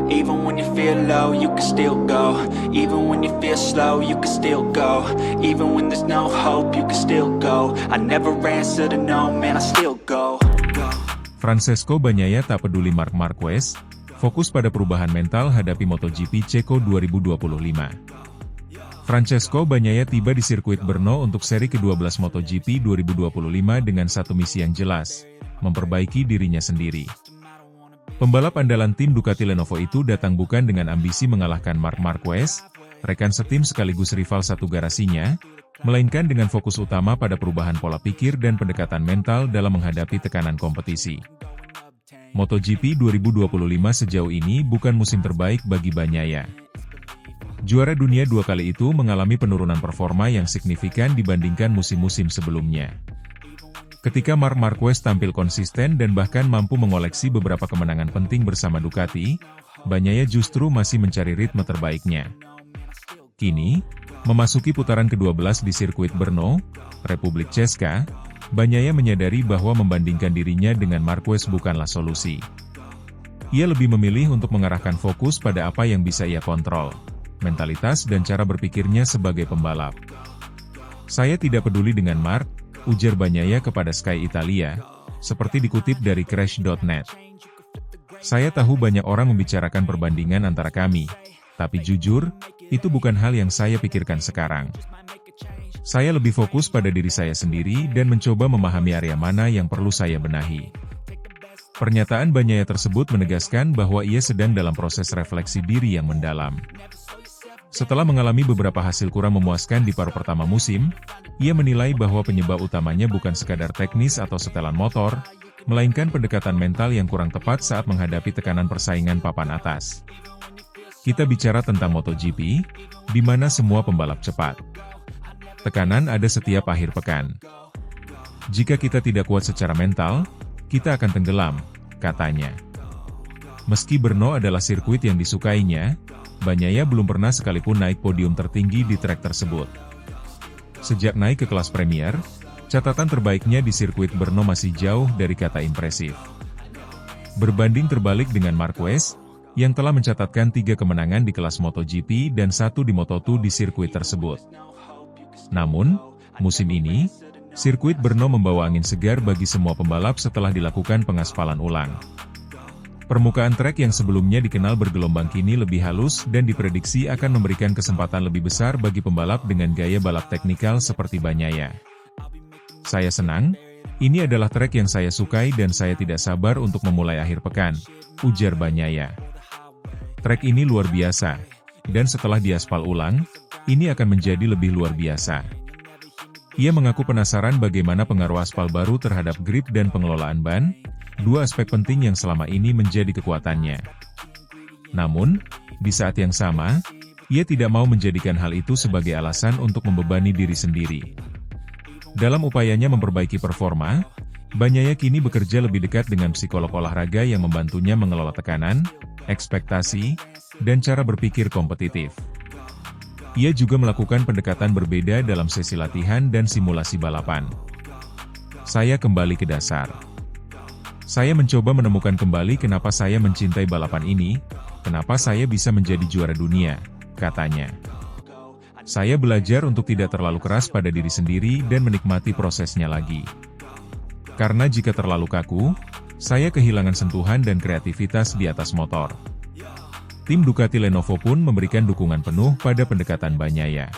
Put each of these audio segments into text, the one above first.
Even when you feel low, you can still go. Even when you feel slow, you can still go. Even when there's no hope, you can still go. I never answer to no, man, I still go. Francesco Bagnaia tak peduli Marc Marquez, fokus pada perubahan mental hadapi MotoGP Ceko 2025. Francesco Bagnaia tiba di sirkuit Brno untuk seri ke-12 MotoGP 2025 dengan satu misi yang jelas, memperbaiki dirinya sendiri. Pembalap andalan tim Ducati Lenovo itu datang bukan dengan ambisi mengalahkan Marc Marquez, rekan setim sekaligus rival satu garasinya, melainkan dengan fokus utama pada perubahan pola pikir dan pendekatan mental dalam menghadapi tekanan kompetisi. MotoGP 2025 sejauh ini bukan musim terbaik bagi Bagnaia. Juara dunia 2 kali itu mengalami penurunan performa yang signifikan dibandingkan musim-musim sebelumnya. Ketika Marc Marquez tampil konsisten dan bahkan mampu mengoleksi beberapa kemenangan penting bersama Ducati, Bagnaia justru masih mencari ritme terbaiknya. Kini, memasuki putaran ke-12 di sirkuit Brno, Republik Česka, Bagnaia menyadari bahwa membandingkan dirinya dengan Marquez bukanlah solusi. Ia lebih memilih untuk mengarahkan fokus pada apa yang bisa ia kontrol, mentalitas dan cara berpikirnya sebagai pembalap. Saya tidak peduli dengan Marc, ujar Bagnaia kepada Sky Italia, seperti dikutip dari Crash.net. Saya tahu banyak orang membicarakan perbandingan antara kami, tapi jujur, itu bukan hal yang saya pikirkan sekarang. Saya lebih fokus pada diri saya sendiri dan mencoba memahami area mana yang perlu saya benahi. Pernyataan Bagnaia tersebut menegaskan bahwa ia sedang dalam proses refleksi diri yang mendalam. Setelah mengalami beberapa hasil kurang memuaskan di paruh pertama musim, ia menilai bahwa penyebab utamanya bukan sekadar teknis atau setelan motor, melainkan pendekatan mental yang kurang tepat saat menghadapi tekanan persaingan papan atas. Kita bicara tentang MotoGP, di mana semua pembalap cepat. Tekanan ada setiap akhir pekan. Jika kita tidak kuat secara mental, kita akan tenggelam, katanya. Meski Brno adalah sirkuit yang disukainya, Bagnaia belum pernah sekalipun naik podium tertinggi di trek tersebut. Sejak naik ke kelas Premier, catatan terbaiknya di sirkuit Brno masih jauh dari kata impresif. Berbanding terbalik dengan Marquez, yang telah mencatatkan 3 kemenangan di kelas MotoGP dan 1 di Moto2 di sirkuit tersebut. Namun, musim ini, sirkuit Brno membawa angin segar bagi semua pembalap setelah dilakukan pengaspalan ulang. Permukaan trek yang sebelumnya dikenal bergelombang kini lebih halus dan diprediksi akan memberikan kesempatan lebih besar bagi pembalap dengan gaya balap teknikal seperti Bagnaia. Saya senang, ini adalah trek yang saya sukai dan saya tidak sabar untuk memulai akhir pekan, ujar Bagnaia. Trek ini luar biasa, dan setelah diaspal ulang, ini akan menjadi lebih luar biasa. Ia mengaku penasaran bagaimana pengaruh aspal baru terhadap grip dan pengelolaan ban, dua aspek penting yang selama ini menjadi kekuatannya. Namun, di saat yang sama, ia tidak mau menjadikan hal itu sebagai alasan untuk membebani diri sendiri. Dalam upayanya memperbaiki performa, Bagnaia kini bekerja lebih dekat dengan psikolog olahraga yang membantunya mengelola tekanan, ekspektasi, dan cara berpikir kompetitif. Ia juga melakukan pendekatan berbeda dalam sesi latihan dan simulasi balapan. Saya kembali ke dasar. Saya mencoba menemukan kembali kenapa saya mencintai balapan ini, kenapa saya bisa menjadi juara dunia, katanya. Saya belajar untuk tidak terlalu keras pada diri sendiri dan menikmati prosesnya lagi. Karena jika terlalu kaku, saya kehilangan sentuhan dan kreativitas di atas motor. Tim Ducati Lenovo pun memberikan dukungan penuh pada pendekatan Bagnaia.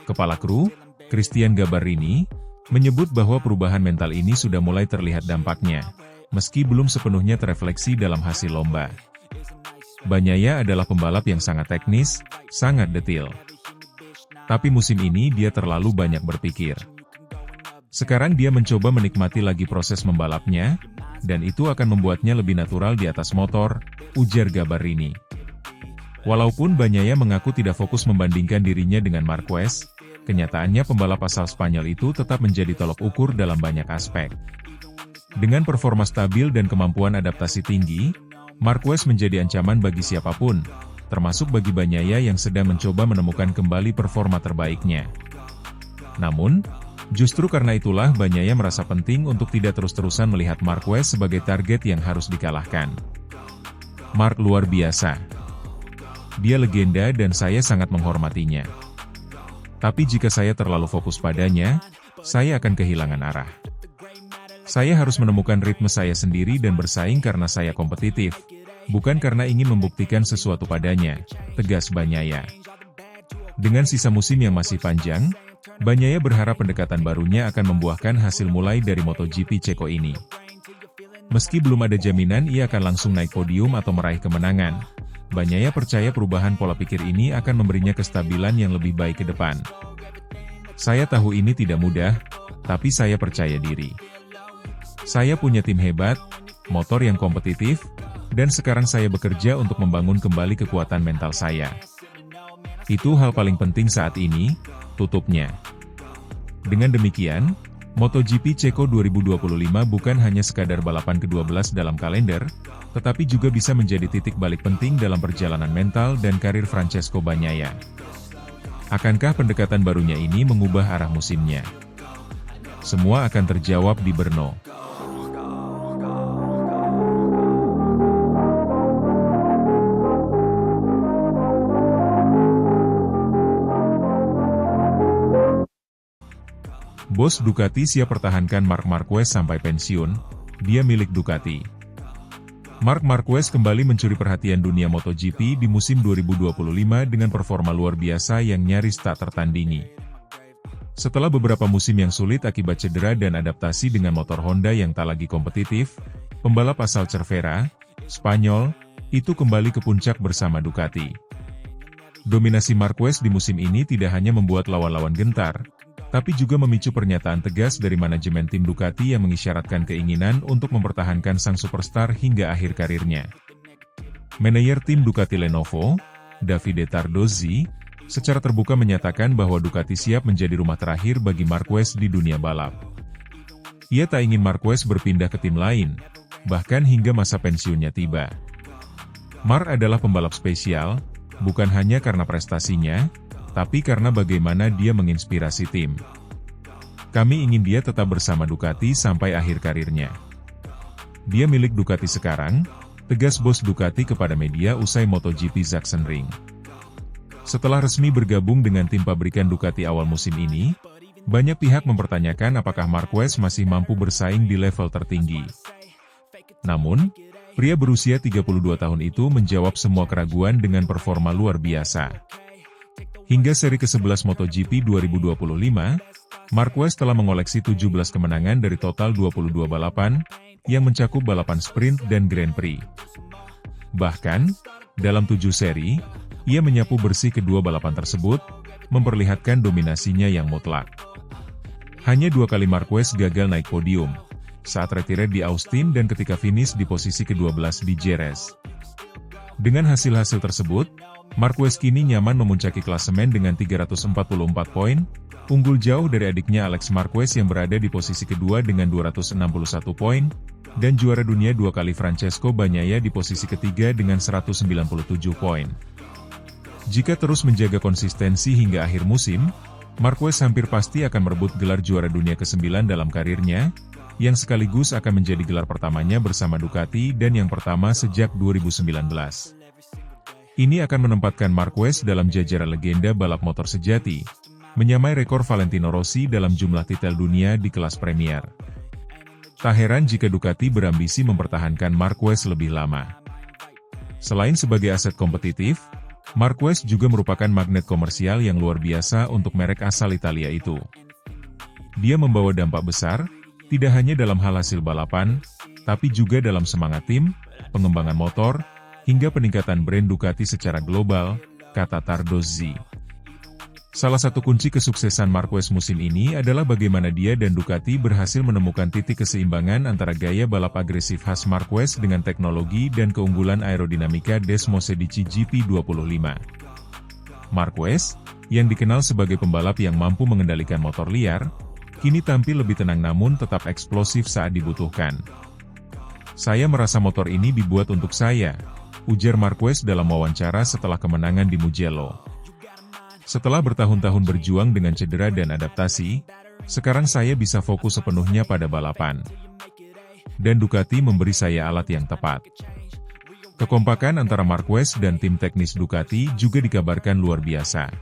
Kepala kru, Christian Gabarrini, menyebut bahwa perubahan mental ini sudah mulai terlihat dampaknya, meski belum sepenuhnya terefleksi dalam hasil lomba. Bagnaia adalah pembalap yang sangat teknis, sangat detil. Tapi musim ini dia terlalu banyak berpikir. Sekarang dia mencoba menikmati lagi proses membalapnya, dan itu akan membuatnya lebih natural di atas motor, ujar Gabarrini. Walaupun Bagnaia mengaku tidak fokus membandingkan dirinya dengan Marquez, kenyataannya pembalap asal Spanyol itu tetap menjadi tolok ukur dalam banyak aspek. Dengan performa stabil dan kemampuan adaptasi tinggi, Marquez menjadi ancaman bagi siapapun, termasuk bagi Bagnaia yang sedang mencoba menemukan kembali performa terbaiknya. Namun, justru karena itulah Bagnaia merasa penting untuk tidak terus-terusan melihat Marquez sebagai target yang harus dikalahkan. Mark luar biasa. Dia legenda dan saya sangat menghormatinya. Tapi jika saya terlalu fokus padanya, saya akan kehilangan arah. Saya harus menemukan ritme saya sendiri dan bersaing karena saya kompetitif, bukan karena ingin membuktikan sesuatu padanya, tegas Bagnaia. Dengan sisa musim yang masih panjang, Bagnaia berharap pendekatan barunya akan membuahkan hasil mulai dari MotoGP Ceko ini. Meski belum ada jaminan ia akan langsung naik podium atau meraih kemenangan, Bagnaia percaya perubahan pola pikir ini akan memberinya kestabilan yang lebih baik ke depan. Saya tahu ini tidak mudah, tapi saya percaya diri. Saya punya tim hebat, motor yang kompetitif, dan sekarang saya bekerja untuk membangun kembali kekuatan mental saya. Itu hal paling penting saat ini, tutupnya. Dengan demikian, MotoGP Ceko 2025 bukan hanya sekadar balapan ke-12 dalam kalender, tetapi juga bisa menjadi titik balik penting dalam perjalanan mental dan karir Francesco Bagnaia. Akankah pendekatan barunya ini mengubah arah musimnya? Semua akan terjawab di Brno. Bos Ducati siap pertahankan Marc Marquez sampai pensiun, dia milik Ducati. Marc Marquez kembali mencuri perhatian dunia MotoGP di musim 2025 dengan performa luar biasa yang nyaris tak tertandingi. Setelah beberapa musim yang sulit akibat cedera dan adaptasi dengan motor Honda yang tak lagi kompetitif, pembalap asal Cervera, Spanyol, itu kembali ke puncak bersama Ducati. Dominasi Marquez di musim ini tidak hanya membuat lawan-lawan gentar, tapi juga memicu pernyataan tegas dari manajemen tim Ducati yang mengisyaratkan keinginan untuk mempertahankan sang superstar hingga akhir karirnya. Manajer tim Ducati Lenovo, Davide Tardozzi, secara terbuka menyatakan bahwa Ducati siap menjadi rumah terakhir bagi Marquez di dunia balap. Ia tak ingin Marquez berpindah ke tim lain, bahkan hingga masa pensiunnya tiba. Marc adalah pembalap spesial, bukan hanya karena prestasinya, tapi karena bagaimana dia menginspirasi tim. Kami ingin dia tetap bersama Ducati sampai akhir karirnya. Dia milik Ducati sekarang, tegas bos Ducati kepada media usai MotoGP Sachsenring. Setelah resmi bergabung dengan tim pabrikan Ducati awal musim ini, banyak pihak mempertanyakan apakah Marquez masih mampu bersaing di level tertinggi. Namun, pria berusia 32 tahun itu menjawab semua keraguan dengan performa luar biasa. Hingga seri ke-11 MotoGP 2025, Marquez telah mengoleksi 17 kemenangan dari total 22 balapan, yang mencakup balapan sprint dan Grand Prix. Bahkan, dalam 7 seri, ia menyapu bersih kedua balapan tersebut, memperlihatkan dominasinya yang mutlak. Hanya 2 kali Marquez gagal naik podium, saat retire di Austin dan ketika finish di posisi ke-12 di Jerez. Dengan hasil-hasil tersebut, Marquez kini nyaman memuncaki klasemen dengan 344 poin, unggul jauh dari adiknya Alex Marquez yang berada di posisi kedua dengan 261 poin, dan juara dunia 2 kali Francesco Bagnaia di posisi ketiga dengan 197 poin. Jika terus menjaga konsistensi hingga akhir musim, Marquez hampir pasti akan merebut gelar juara dunia ke-9 dalam karirnya, yang sekaligus akan menjadi gelar pertamanya bersama Ducati dan yang pertama sejak 2019. Ini akan menempatkan Marquez dalam jajaran legenda balap motor sejati, menyamai rekor Valentino Rossi dalam jumlah titel dunia di kelas Premier. Tak heran jika Ducati berambisi mempertahankan Marquez lebih lama. Selain sebagai aset kompetitif, Marquez juga merupakan magnet komersial yang luar biasa untuk merek asal Italia itu. Dia membawa dampak besar, tidak hanya dalam hal hasil balapan, tapi juga dalam semangat tim, pengembangan motor, hingga peningkatan brand Ducati secara global, kata Tardozzi. Salah satu kunci kesuksesan Marquez musim ini adalah bagaimana dia dan Ducati berhasil menemukan titik keseimbangan antara gaya balap agresif khas Marquez dengan teknologi dan keunggulan aerodinamika des Mosedici GP25. Marquez, yang dikenal sebagai pembalap yang mampu mengendalikan motor liar, kini tampil lebih tenang namun tetap eksplosif saat dibutuhkan. Saya merasa motor ini dibuat untuk saya, ujar Marquez dalam wawancara setelah kemenangan di Mugello. Setelah bertahun-tahun berjuang dengan cedera dan adaptasi, sekarang saya bisa fokus sepenuhnya pada balapan. Dan Ducati memberi saya alat yang tepat. Kekompakan antara Marquez dan tim teknis Ducati juga dikabarkan luar biasa.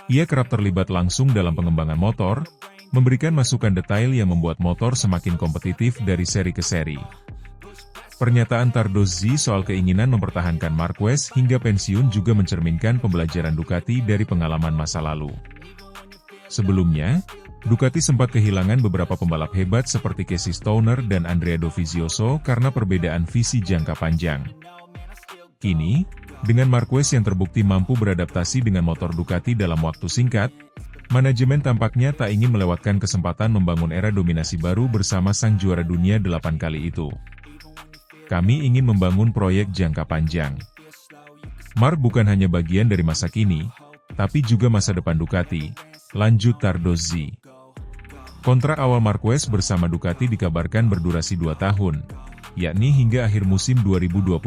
Ia kerap terlibat langsung dalam pengembangan motor, memberikan masukan detail yang membuat motor semakin kompetitif dari seri ke seri. Pernyataan Tardozzi soal keinginan mempertahankan Marquez hingga pensiun juga mencerminkan pembelajaran Ducati dari pengalaman masa lalu. Sebelumnya, Ducati sempat kehilangan beberapa pembalap hebat seperti Casey Stoner dan Andrea Dovizioso karena perbedaan visi jangka panjang. Kini, dengan Marquez yang terbukti mampu beradaptasi dengan motor Ducati dalam waktu singkat, manajemen tampaknya tak ingin melewatkan kesempatan membangun era dominasi baru bersama sang juara dunia 8 kali itu. Kami ingin membangun proyek jangka panjang. Mark bukan hanya bagian dari masa kini, tapi juga masa depan Ducati, lanjut Tardozzi. Kontrak awal Marquez bersama Ducati dikabarkan berdurasi 2 tahun, yakni hingga akhir musim 2026.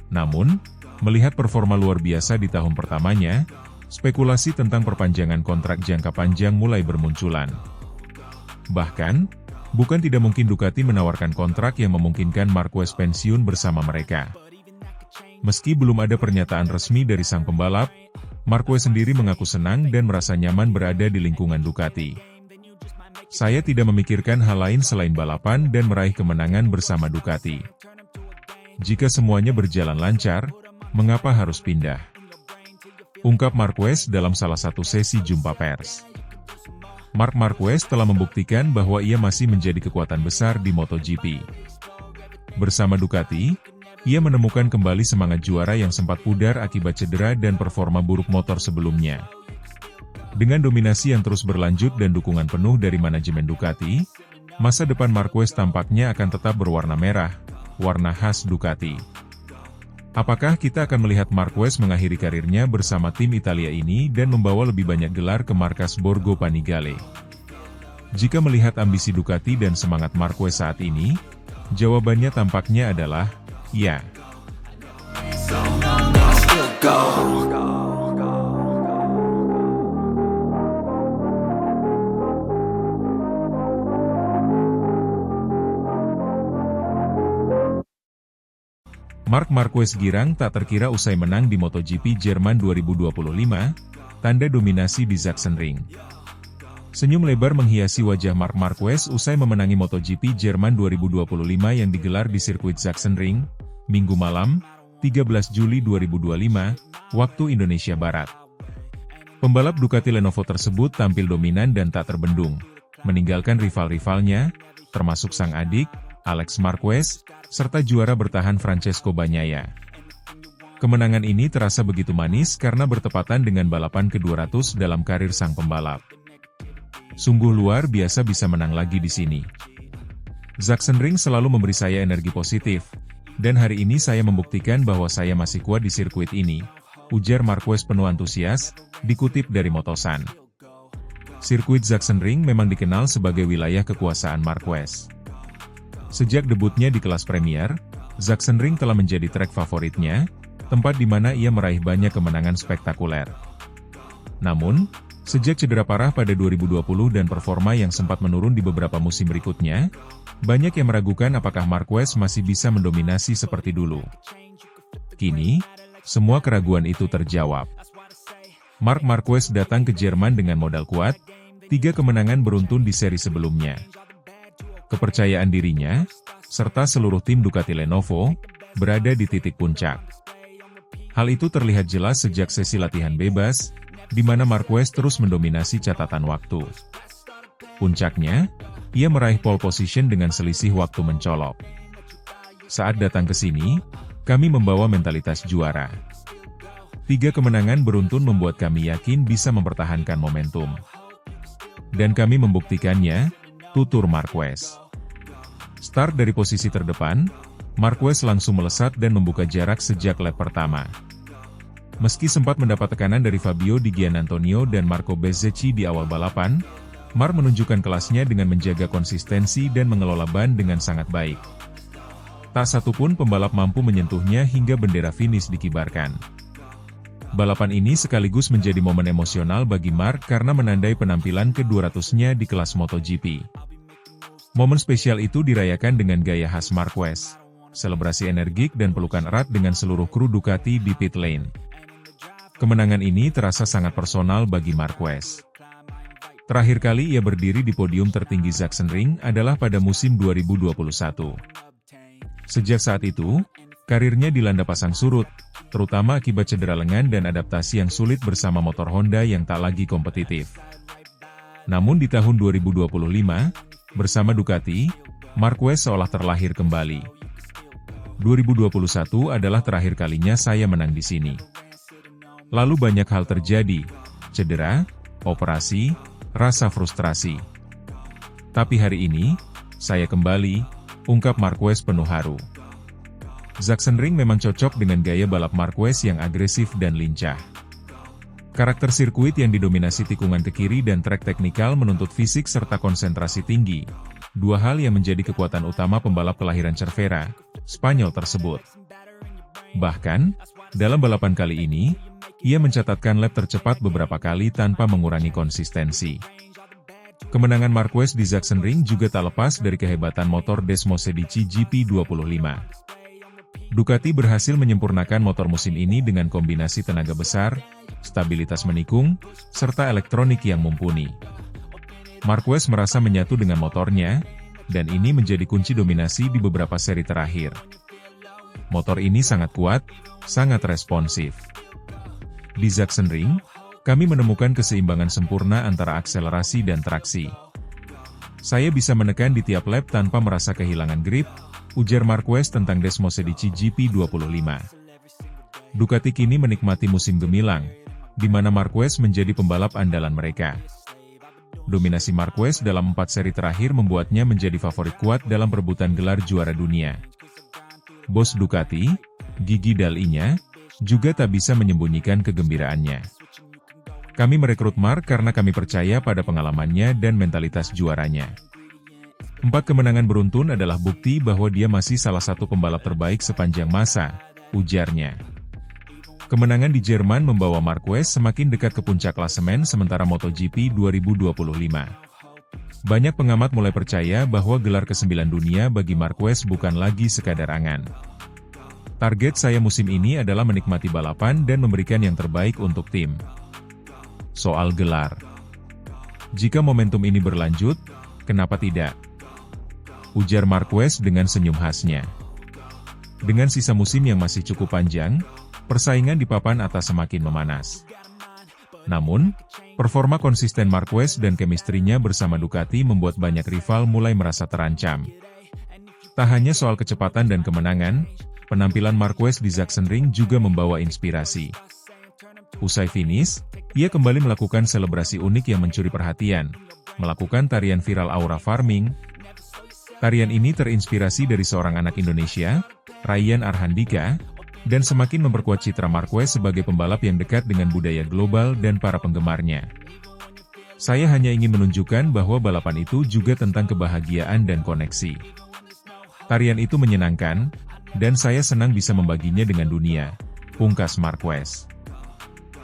Namun, melihat performa luar biasa di tahun pertamanya, spekulasi tentang perpanjangan kontrak jangka panjang mulai bermunculan. Bahkan, bukan tidak mungkin Ducati menawarkan kontrak yang memungkinkan Marquez pensiun bersama mereka. Meski belum ada pernyataan resmi dari sang pembalap, Marquez sendiri mengaku senang dan merasa nyaman berada di lingkungan Ducati. Saya tidak memikirkan hal lain selain balapan dan meraih kemenangan bersama Ducati. Jika semuanya berjalan lancar, mengapa harus pindah? Ungkap Marquez dalam salah satu sesi jumpa pers. Marc Marquez telah membuktikan bahwa ia masih menjadi kekuatan besar di MotoGP. Bersama Ducati, ia menemukan kembali semangat juara yang sempat pudar akibat cedera dan performa buruk motor sebelumnya. Dengan dominasi yang terus berlanjut dan dukungan penuh dari manajemen Ducati, masa depan Marquez tampaknya akan tetap berwarna merah, warna khas Ducati. Apakah kita akan melihat Marquez mengakhiri karirnya bersama tim Italia ini dan membawa lebih banyak gelar ke markas Borgo Panigale? Jika melihat ambisi Ducati dan semangat Marquez saat ini, jawabannya tampaknya adalah, ya. Marc Marquez girang tak terkira usai menang di MotoGP Jerman 2025, tanda dominasi di Sachsenring. Senyum lebar menghiasi wajah Marc Marquez usai memenangi MotoGP Jerman 2025 yang digelar di sirkuit Sachsenring, Minggu malam, 13 Juli 2025, waktu Indonesia Barat. Pembalap Ducati Lenovo tersebut tampil dominan dan tak terbendung, meninggalkan rival-rivalnya, termasuk sang adik, Alex Marquez, serta juara bertahan Francesco Bagnaia. Kemenangan ini terasa begitu manis karena bertepatan dengan balapan ke-200 dalam karir sang pembalap. Sungguh luar biasa bisa menang lagi di sini. Sachsenring selalu memberi saya energi positif, dan hari ini saya membuktikan bahwa saya masih kuat di sirkuit ini, ujar Marquez penuh antusias, dikutip dari Motosan. Sirkuit Sachsenring memang dikenal sebagai wilayah kekuasaan Marquez. Sejak debutnya di kelas Premier, Sachsenring telah menjadi trek favoritnya, tempat di mana ia meraih banyak kemenangan spektakuler. Namun, sejak cedera parah pada 2020 dan performa yang sempat menurun di beberapa musim berikutnya, banyak yang meragukan apakah Marquez masih bisa mendominasi seperti dulu. Kini, semua keraguan itu terjawab. Marc Marquez datang ke Jerman dengan modal kuat, 3 kemenangan beruntun di seri sebelumnya. Kepercayaan dirinya, serta seluruh tim Ducati Lenovo, berada di titik puncak. Hal itu terlihat jelas sejak sesi latihan bebas, di mana Marquez terus mendominasi catatan waktu. Puncaknya, ia meraih pole position dengan selisih waktu mencolok. Saat datang ke sini, kami membawa mentalitas juara. 3 kemenangan beruntun membuat kami yakin bisa mempertahankan momentum. Dan kami membuktikannya, tutur Marquez. Start dari posisi terdepan, Marquez langsung melesat dan membuka jarak sejak lap pertama. Meski sempat mendapat tekanan dari Fabio Di Giannantonio dan Marco Bezzecchi di awal balapan, Marc menunjukkan kelasnya dengan menjaga konsistensi dan mengelola ban dengan sangat baik. Tak satupun pembalap mampu menyentuhnya hingga bendera finish dikibarkan. Balapan ini sekaligus menjadi momen emosional bagi Marc karena menandai penampilan ke-200-nya di kelas MotoGP. Momen spesial itu dirayakan dengan gaya khas Marquez, selebrasi energik dan pelukan erat dengan seluruh kru Ducati di pit lane. Kemenangan ini terasa sangat personal bagi Marquez. Terakhir kali ia berdiri di podium tertinggi Sachsenring adalah pada musim 2021. Sejak saat itu, karirnya dilanda pasang surut, terutama akibat cedera lengan dan adaptasi yang sulit bersama motor Honda yang tak lagi kompetitif. Namun di tahun 2025, bersama Ducati, Marquez seolah terlahir kembali. 2021 adalah terakhir kalinya saya menang di sini. Lalu banyak hal terjadi, cedera, operasi, rasa frustrasi. Tapi hari ini, saya kembali, ungkap Marquez penuh haru. Sachsenring memang cocok dengan gaya balap Marquez yang agresif dan lincah. Karakter sirkuit yang didominasi tikungan ke kiri dan trek teknikal menuntut fisik serta konsentrasi tinggi, dua hal yang menjadi kekuatan utama pembalap kelahiran Cervera, Spanyol tersebut. Bahkan, dalam balapan kali ini, ia mencatatkan lap tercepat beberapa kali tanpa mengurangi konsistensi. Kemenangan Marquez di Sachsenring juga tak lepas dari kehebatan motor Desmosedici GP25. Ducati berhasil menyempurnakan motor musim ini dengan kombinasi tenaga besar, stabilitas menikung, serta elektronik yang mumpuni. Marquez merasa menyatu dengan motornya, dan ini menjadi kunci dominasi di beberapa seri terakhir. Motor ini sangat kuat, sangat responsif. Di Sachsenring, kami menemukan keseimbangan sempurna antara akselerasi dan traksi. Saya bisa menekan di tiap lap tanpa merasa kehilangan grip, ujar Marquez tentang Desmosedici GP25. Ducati kini menikmati musim gemilang, di mana Marquez menjadi pembalap andalan mereka. Dominasi Marquez dalam 4 seri terakhir membuatnya menjadi favorit kuat dalam perebutan gelar juara dunia. Bos Ducati, Gigi Dall'Igna, juga tak bisa menyembunyikan kegembiraannya. Kami merekrut Mark karena kami percaya pada pengalamannya dan mentalitas juaranya. 4 kemenangan beruntun adalah bukti bahwa dia masih salah satu pembalap terbaik sepanjang masa, ujarnya. Kemenangan di Jerman membawa Marquez semakin dekat ke puncak klasemen sementara MotoGP 2025. Banyak pengamat mulai percaya bahwa gelar ke-9 dunia bagi Marquez bukan lagi sekadar angan. Target saya musim ini adalah menikmati balapan dan memberikan yang terbaik untuk tim. Soal gelar. Jika momentum ini berlanjut, kenapa tidak? Ujar Marquez dengan senyum khasnya. Dengan sisa musim yang masih cukup panjang, persaingan di papan atas semakin memanas. Namun, performa konsisten Marquez dan kemistrinya bersama Ducati membuat banyak rival mulai merasa terancam. Tak hanya soal kecepatan dan kemenangan, penampilan Marquez di Sachsenring juga membawa inspirasi. Usai finish, ia kembali melakukan selebrasi unik yang mencuri perhatian, melakukan tarian viral Aura Farming. Tarian ini terinspirasi dari seorang anak Indonesia, Ryan Arhandika, dan semakin memperkuat citra Marquez sebagai pembalap yang dekat dengan budaya global dan para penggemarnya. Saya hanya ingin menunjukkan bahwa balapan itu juga tentang kebahagiaan dan koneksi. Tarian itu menyenangkan, dan saya senang bisa membaginya dengan dunia, pungkas Marquez.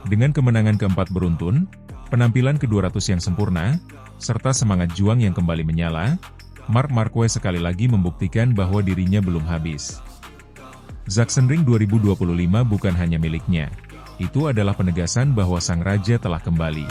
Dengan kemenangan keempat beruntun, penampilan ke-200 yang sempurna, serta semangat juang yang kembali menyala, Marc Marquez sekali lagi membuktikan bahwa dirinya belum habis. Sachsenring 2025 bukan hanya miliknya, itu adalah penegasan bahwa sang raja telah kembali.